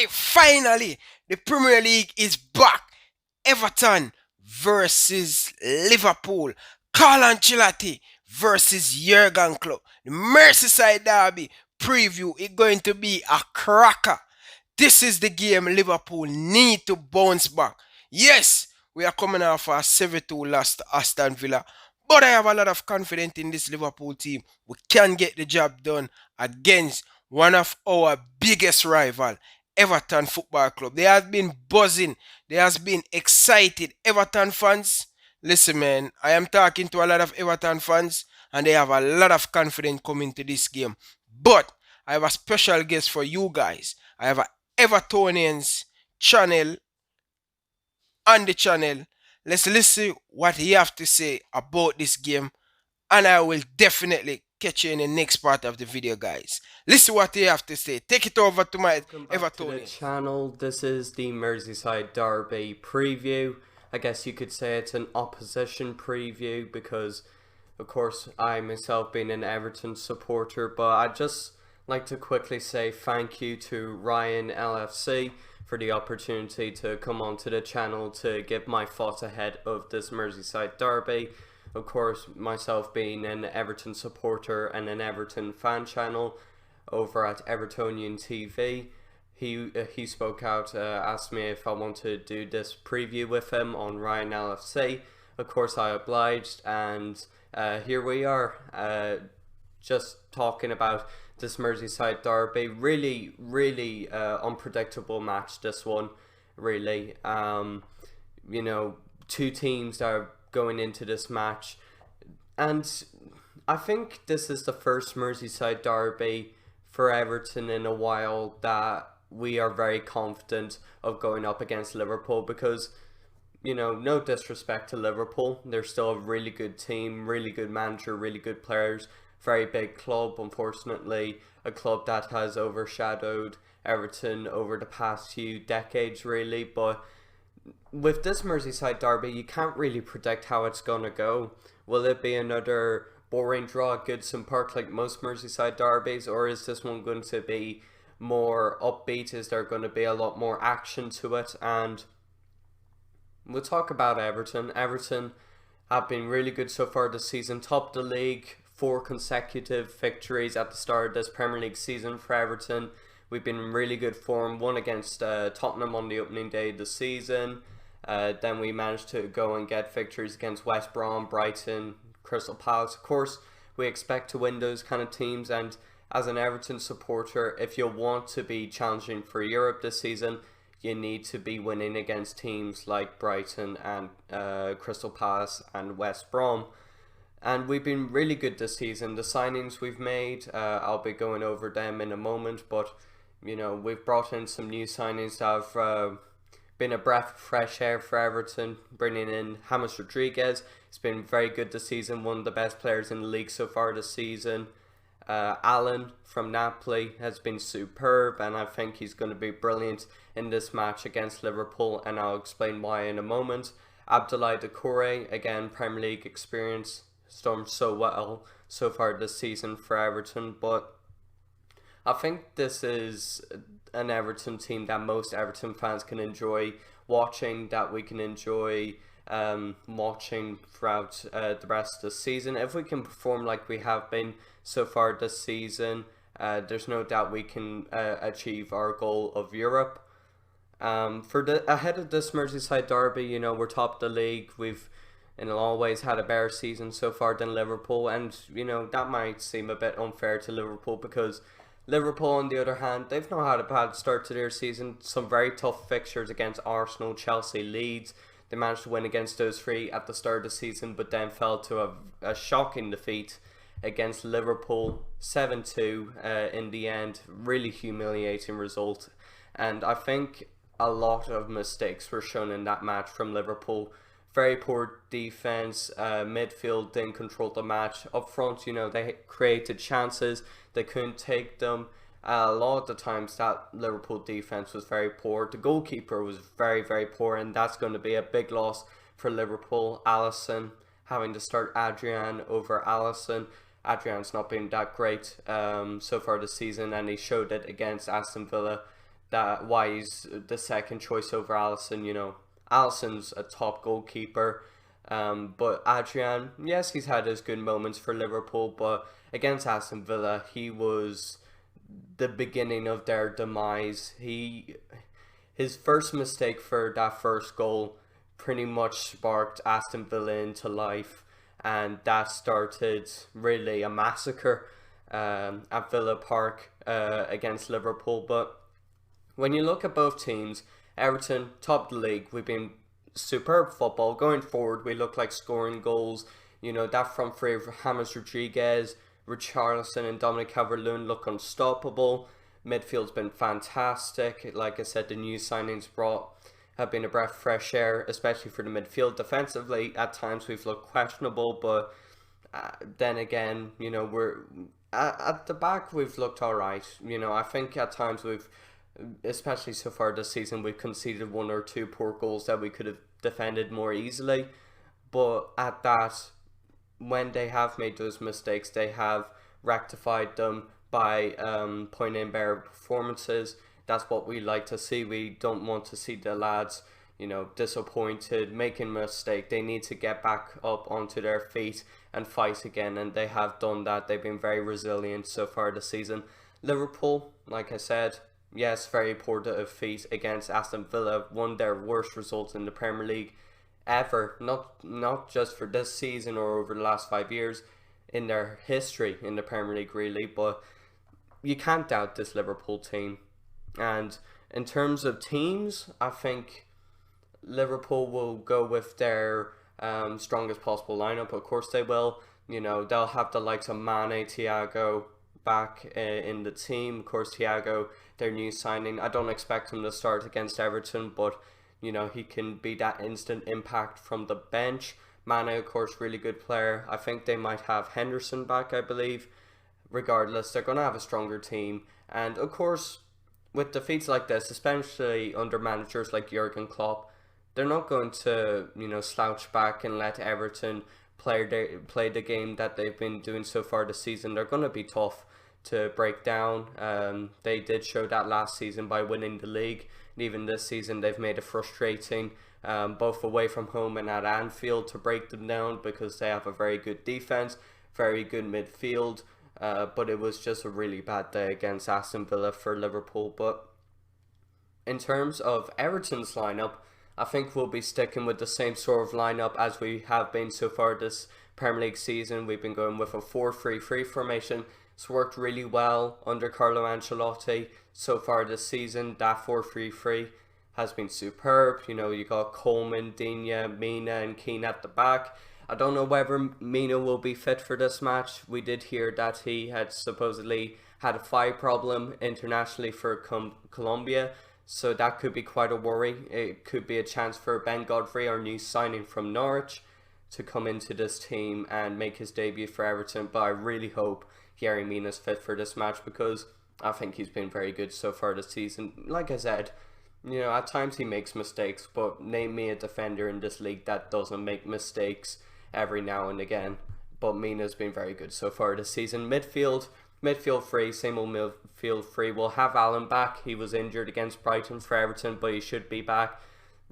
Finally, the Premier League is back. Everton versus Liverpool. Carlo Ancelotti versus Jurgen Klopp. The Merseyside derby preview is going to be a cracker. This is the game Liverpool need to bounce back. Yes, we are coming off a 7-2 loss to Aston Villa, but I have a lot of confidence in this Liverpool team. We can get the job done against one of our biggest rival, Everton Football Club. They have been buzzing. They have been excited. Everton fans, listen man, I am talking to a lot of Everton fans and they have a lot of confidence coming to this game. But I have a special guest for you guys. I have a Evertonians channel on the channel. Let's listen what he have to say about this game, and I will definitely catch you in the next part of the video, guys. Listen what he have to say. Take it over to my Welcome back to the channel. This is the Merseyside derby preview. I guess you could say it's an opposition preview because, of course, I myself being an Everton supporter, but I'd just like to quickly say thank you to Ryan LFC for the opportunity to come onto the channel to give my thoughts ahead of this Merseyside derby. Of course, myself being an Everton supporter and an Everton fan channel over at Evertonian TV, he spoke out, asked me if I want to do this preview with him on Ryan LFC. Of course, I obliged, and here we are, just talking about this Merseyside derby. Really unpredictable match, this one, really. You know, two teams that are going into this match, and I think this is the first Merseyside derby for Everton in a while that we are very confident of going up against Liverpool, because, you know, no disrespect to Liverpool, they're still a really good team, really good manager, really good players, very big club. Unfortunately, a club that has overshadowed Everton over the past few decades, really. But with this Merseyside derby, you can't really predict how it's going to go. Will it be another boring draw at Goodison Park like most Merseyside derbies, or is this one going to be more upbeat? Is there going to be a lot more action to it? And we'll talk about Everton. Everton have been really good so far this season, top the league, 4 consecutive victories at the start of this Premier League season for Everton. We've been in really good form, won against Tottenham on the opening day of the season. Then we managed to go and get victories against West Brom, Brighton, Crystal Palace. Of course, we expect to win those kind of teams, and as an Everton supporter, if you want to be challenging for Europe this season, you need to be winning against teams like Brighton and Crystal Palace and West Brom. And we've been really good this season. The signings we've made, I'll be going over them in a moment, but you know, we've brought in some new signings that have been a breath of fresh air for Everton, bringing in James Rodriguez. He's been very good this season, one of the best players in the league so far this season. Allen from Napoli has been superb, and I think he's going to be brilliant in this match against Liverpool, and I'll explain why in a moment. Abdoulaye Doucouré, again, Premier League experience, stormed so well so far this season for Everton, but I think this is an Everton team that most Everton fans can enjoy watching, that we can enjoy watching throughout the rest of the season. If we can perform like we have been so far this season, there's no doubt we can achieve our goal of Europe. Ahead of this Merseyside derby, you know, we're top of the league. We've in a lot of ways had a better season so far than Liverpool, and you know, that might seem a bit unfair to Liverpool, because Liverpool, on the other hand, they've not had a bad start to their season. Some very tough fixtures against Arsenal, Chelsea, Leeds. They managed to win against those 3 at the start of the season, but then fell to a shocking defeat against Liverpool, 7-2 in the end. Really humiliating result. And I think a lot of mistakes were shown in that match from Liverpool. Very poor defense, midfield didn't control the match. Up front, you know, they created chances, they couldn't take them. A lot of the times that Liverpool defense was very poor. The goalkeeper was very poor, and that's going to be a big loss for Liverpool. Alisson, having to start Adrian over Alisson. Adrian's not been that great so far this season, and he showed it against Aston Villa. that why he's the second choice over Alisson. You know, Alisson's a top goalkeeper. But Adrian, yes, he's had his good moments for Liverpool, but against Aston Villa, he was the beginning of their demise. His first mistake for that first goal pretty much sparked Aston Villa into life, and that started really a massacre at Villa Park against Liverpool. But when you look at both teams, Everton top the league. We've been superb football going forward. We look like scoring goals. You know, that front three of James Rodriguez, Richarlison, and Dominic Calvert-Lewin look unstoppable. Midfield's been fantastic. Like I said, the new signings have been a breath of fresh air, especially for the midfield. Defensively, at times we've looked questionable, but then again, you know, we're at the back we've looked alright. You know, I think at times we've, especially so far this season, we've conceded one or two poor goals that we could have defended more easily. But at that, when they have made those mistakes, they have rectified them by putting in better performances. That's what we like to see. We don't want to see the lads, you know, disappointed, making a mistake. They need to get back up onto their feet and fight again, and they have done that. They've been very resilient so far this season. Liverpool, like I said, yes, very poor defeat against Aston Villa, one of their worst results in the Premier League ever, not just for this season or over the last 5 years, in their history in the Premier League really. But you can't doubt this Liverpool team. And in terms of teams, I think Liverpool will go with their strongest possible lineup. Of course they will. You know, they'll have the likes of Mane, Thiago back in the team. Of course, Thiago, their new signing. I don't expect him to start against Everton, but you know, he can be that instant impact from the bench. Mane, of course, really good player. I think they might have Henderson back, I believe. Regardless, they're going to have a stronger team. And of course, with defeats like this, especially under managers like Jurgen Klopp, they're not going to, you know, slouch back and let Everton play the game that they've been doing so far this season. They're going to be tough to break down. They did show that last season by winning the league. And even this season, they've made it frustrating, both away from home and at Anfield, to break them down, because they have a very good defense, very good midfield. But it was just a really bad day against Aston Villa for Liverpool. But in terms of Everton's lineup, I think we'll be sticking with the same sort of lineup as we have been so far this Premier League season. We've been going with a 4-3-3 formation. It's worked really well under Carlo Ancelotti so far this season. That 4-3-3 has been superb. You know, you got Coleman, Digne, Mina and Keane at the back. I don't know whether Mina will be fit for this match. We did hear that he had supposedly had a thigh problem internationally for Colombia, so that could be quite a worry. It could be a chance for Ben Godfrey, our new signing from Norwich, to come into this team and make his debut for Everton. But I really hope Yerry Mina's fit for this match, because I think he's been very good so far this season. Like I said, you know, at times he makes mistakes, but name me a defender in this league that doesn't make mistakes every now and again. But Mina's been very good so far this season. Midfield free, same old midfield free. We'll have Allen back. He was injured against Brighton for Everton, but he should be back.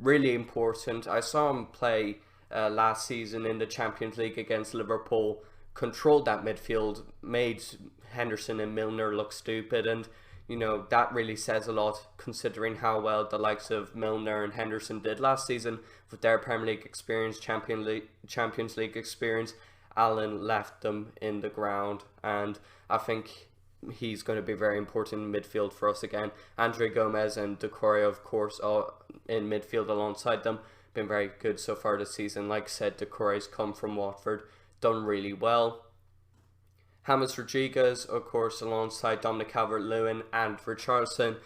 Really important. I saw him play last season in the Champions League against Liverpool. Controlled that midfield, made Henderson and Milner look stupid, and you know, that really says a lot, considering how well the likes of Milner and Henderson did last season with their Premier League experience, Champions League experience. Allen left them in the ground, and I think he's going to be very important in midfield for us again. Andre Gomez and Decore, of course, in midfield alongside them, been very good so far this season. Like I said, Decore's come from Watford, done really well. James Rodriguez, of course, alongside Dominic Calvert-Lewin and Richarlison.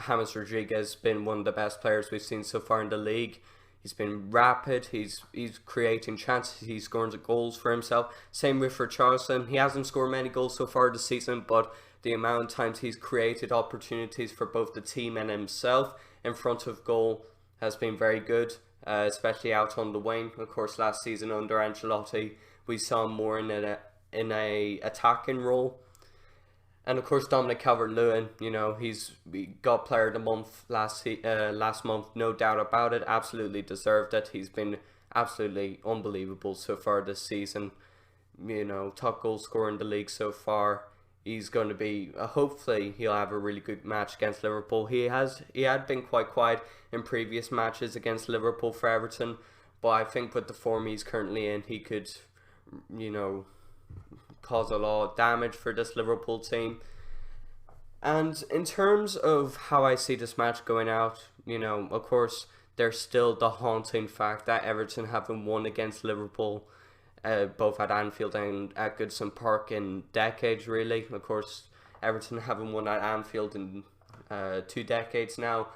James Rodriguez has been one of the best players we've seen so far in the league. He's been rapid, he's creating chances, he's scoring goals for himself. Same with Richarlison. He hasn't scored many goals so far this season, but the amount of times he's created opportunities for both the team and himself in front of goal has been very good, especially out on the wing. Of course, last season under Ancelotti, we saw him more in a attacking role. And of course, Dominic Calvert-Lewin, he got Player of the Month last month, no doubt about it. Absolutely deserved it. He's been absolutely unbelievable so far this season. Top goal scorer in the league so far. He's going to be hopefully he'll have a really good match against Liverpool. He had been quite quiet in previous matches against Liverpool for Everton, but I think with the form he's currently in, he could, you know, cause a lot of damage for this Liverpool team. And in terms of how I see this match going out, of course, there's still the haunting fact that Everton haven't won against Liverpool, both at Anfield and at Goodison Park in decades, really. Of course, Everton haven't won at Anfield in 2 decades now.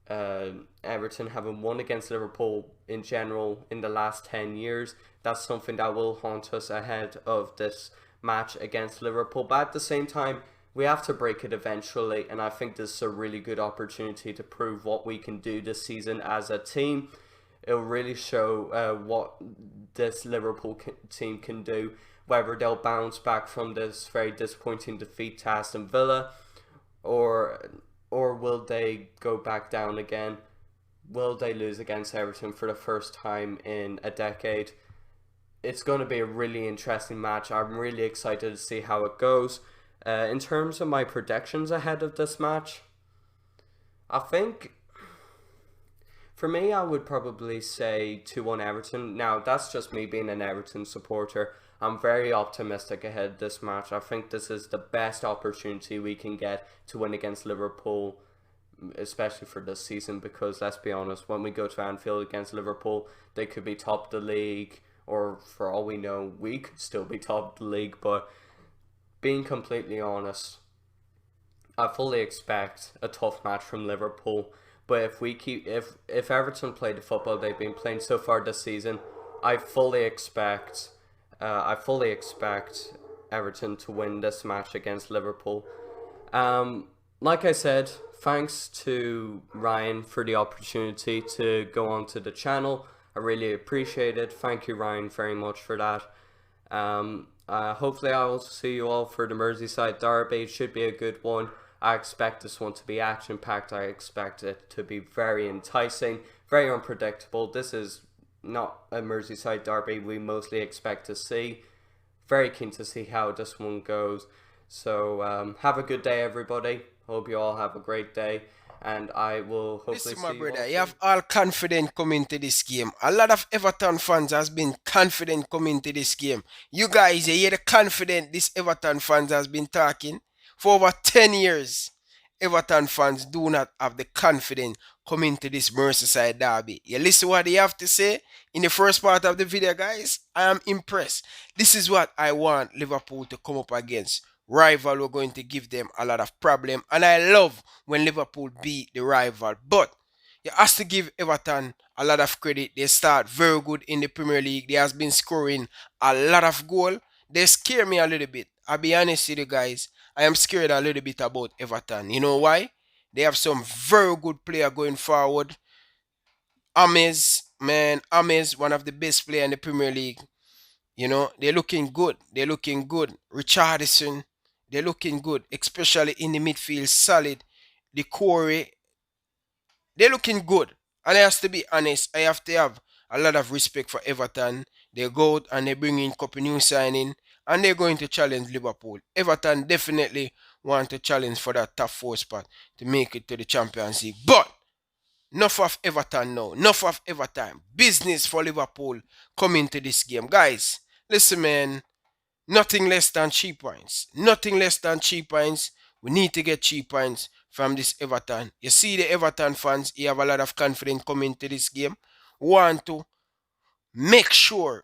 Everton haven't won against Liverpool in general in the last 10 years. That's something that will haunt us ahead of this match against Liverpool. But at the same time, we have to break it eventually, and I think this is a really good opportunity to prove what we can do this season as a team. It'll really show what this Liverpool team can do, whether they'll bounce back from this very disappointing defeat to Aston Villa, or will they go back down again? Will they lose against Everton for the first time in a decade? It's going to be a really interesting match. I'm really excited to see how it goes. In terms of my predictions ahead of this match, I think for me, I would probably say 2-1 Everton. Now, that's just me being an Everton supporter. I'm very optimistic ahead of this match. I think this is the best opportunity we can get to win against Liverpool, especially for this season, because let's be honest, when we go to Anfield against Liverpool, they could be top of the league, or for all we know, we could still be top of the league. But being completely honest, I fully expect a tough match from Liverpool. But if Everton play the football they've been playing so far this season, I fully expect Everton to win this match against Liverpool. Like I said, thanks to Ryan for the opportunity to go onto the channel. I really appreciate it. Thank you, Ryan, very much for that. Hopefully I will see you all for the Merseyside derby. It should be a good one. I expect this one to be action-packed. I expect it to be very enticing, very unpredictable. This is not a Merseyside derby we mostly expect to see. Very keen to see how this one goes. So have a good day, everybody. Hope you all have a great day. And I will hopefully Listen, my see brother, you all you have all confidence coming to this game. A lot of Everton fans has been confident coming to this game. You guys, you hear the confident this Everton fans has been talking for over 10 years. Everton fans do not have the confidence coming to this Merseyside derby. You listen what they have to say in the first part of the video, guys. I am impressed. This is what I want Liverpool to come up against. Rival, we're going to give them a lot of problem, and I love when Liverpool beat the rival. But you have to give Everton a lot of credit. They start very good in the Premier League. They has been scoring a lot of goal. They scare me a little bit. I'll be honest with you guys. I am scared a little bit about Everton. You know why? They have some very good player going forward. Ames, one of the best player in the Premier League. They're looking good. They're looking good. Richardson, they're looking good, especially in the midfield, solid. The core, they're looking good. And I have to be honest, I have to have a lot of respect for Everton. They go out and they bring in a couple new signing, and they're going to challenge Liverpool. Everton definitely want to challenge for that top 4 spot to make it to the Champions League. But enough of Everton now. Enough of Everton. Business for Liverpool coming to this game. Guys, listen, man. Nothing less than cheap points. Nothing less than cheap points. We need to get cheap points from this Everton. You see the Everton fans, you have a lot of confidence coming to this game. Want to make sure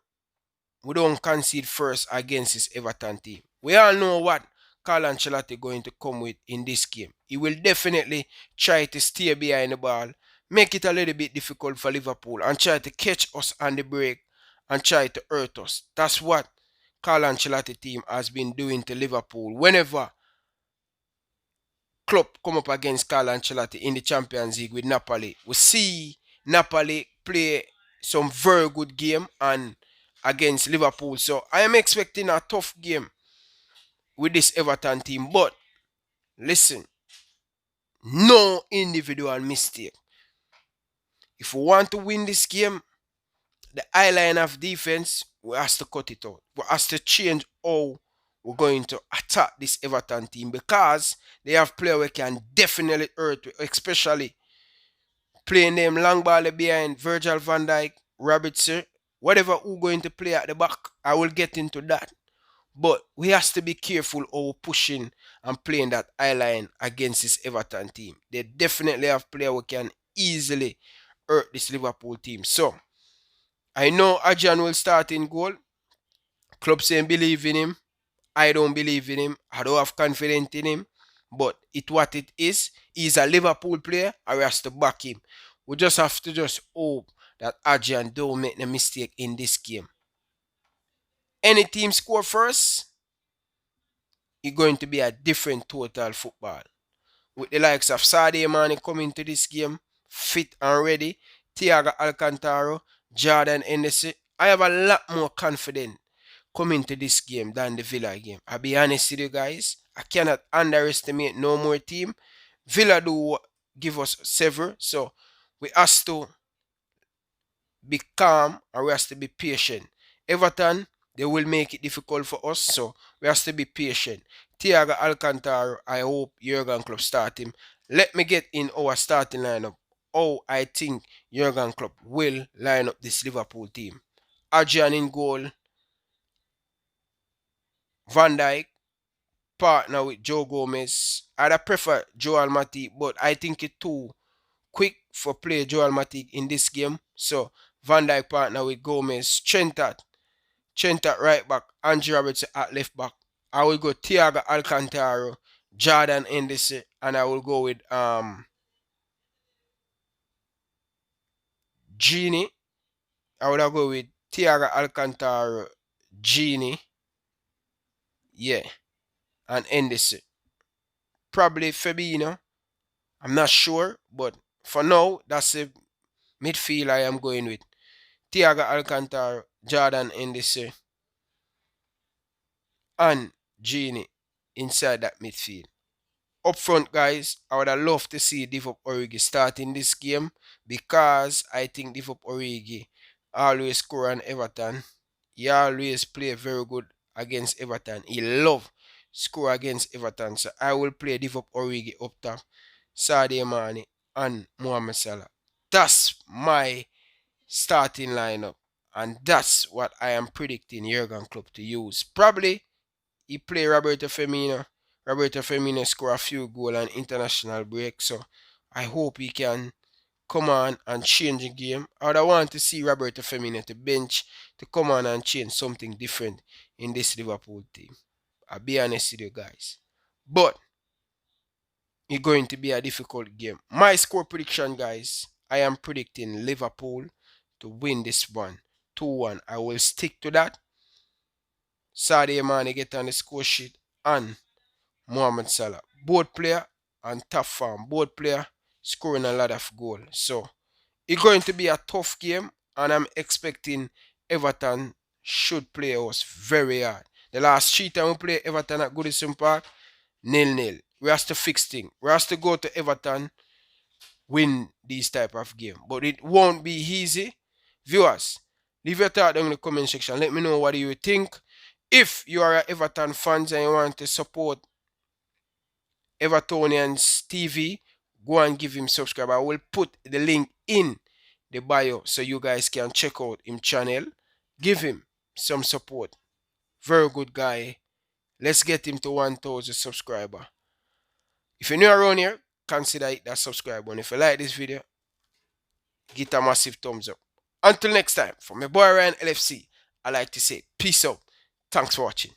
we don't concede first against this Everton team. We all know what Carlo Ancelotti going to come with in this game. He will definitely try to stay behind the ball, make it a little bit difficult for Liverpool, and try to catch us on the break and try to hurt us. That's what Carlo Ancelotti team has been doing to Liverpool. Whenever Klopp come up against Carlo Ancelotti in the Champions League with Napoli, we see Napoli play some very good game and against Liverpool. So I am expecting a tough game with this Everton team. But Listen, no individual mistake. If we want to win this game, the eye line of defense, we have to cut it out. We have to change how we're going to attack this Everton team because they have players who can definitely hurt, especially playing them long ball behind Virgil van Dijk, Robertson, whatever who going to play at the back. I will get into that. But we have to be careful of pushing and playing that eye line against this Everton team. They definitely have players who can easily hurt this Liverpool team. So, I know Adrian will start in goal. Club saying believe in him. I don't believe in him. I don't have confidence in him. But it's what it is. He's a Liverpool player. I have to back him. We just have to just hope that Adrian don't make the mistake in this game. Any team score first, it's going to be a different total football. With the likes of Sadio Mane coming to this game, fit and ready, Thiago Alcantara, Jordan Henderson, I have a lot more confidence coming to this game than the Villa game. I'll be honest with you guys. I cannot underestimate no more team. Villa do give us several, so we have to be calm and we have to be patient. Everton, they will make it difficult for us, so we have to be patient. Thiago Alcantara, I hope Jurgen Klopp start him. Let me get in our starting lineup. How I think Jurgen Klopp will line up this Liverpool team. Adrian in goal. Van Dijk, partner with Joe Gomez. I'd prefer Joel Matip, but I think it's too quick for play Joel Matip in this game. So Van Dijk partner with Gomez. Trent at right back. Angie Robertson at left back. I will go Thiago Alcantara, Jordan Henderson, and I will go with Genie. I would go with Thiago Alcantara, Genie. Yeah. And Henderson. Probably Fabinho. I'm not sure, but for now, that's the midfield I am going with. Thiago Alcantara, Jordan Henderson, and Genie inside that midfield. Up front, guys, I would have loved to see Divock Origi starting this game because I think Divock Origi always score on Everton. He always play very good against Everton. He love score against Everton. So I will play Divock Origi up top, Sadio Mane, and Mohamed Salah. That's my starting lineup. And that's what I am predicting Jurgen Klopp to use. Probably he play Roberto Firmino. Roberto Firmino score a few goals on international break. So I hope he can come on and change the game. I would want to see Roberto Firmino to bench to come on and change something different in this Liverpool team. I'll be honest with you guys. But it's going to be a difficult game. My score prediction, guys, I am predicting Liverpool to win this one 2-1. I will stick to that. Sadio Mane get on the score sheet and Mohamed Salah. Both player and top form. Both player scoring a lot of goals. So it's going to be a tough game and I'm expecting Everton should play us very hard. The last 3 times we play Everton at Goodison Park, 0-0. We have to fix things. We have to go to Everton, win these type of game. But it won't be easy. Viewers, leave your thought down in the comment section. Let me know what you think. If you are an Everton fans and you want to support Evertonians TV, go and give him subscribe. I will put the link in the bio so you guys can check out him channel. Give him some support. Very good guy. Let's get him to 1,000 subscriber. If you're new around here, consider it that subscribe button. If you like this video, give it a massive thumbs up. Until next time, from my boy Ryan LFC, I like to say peace out. Thanks for watching.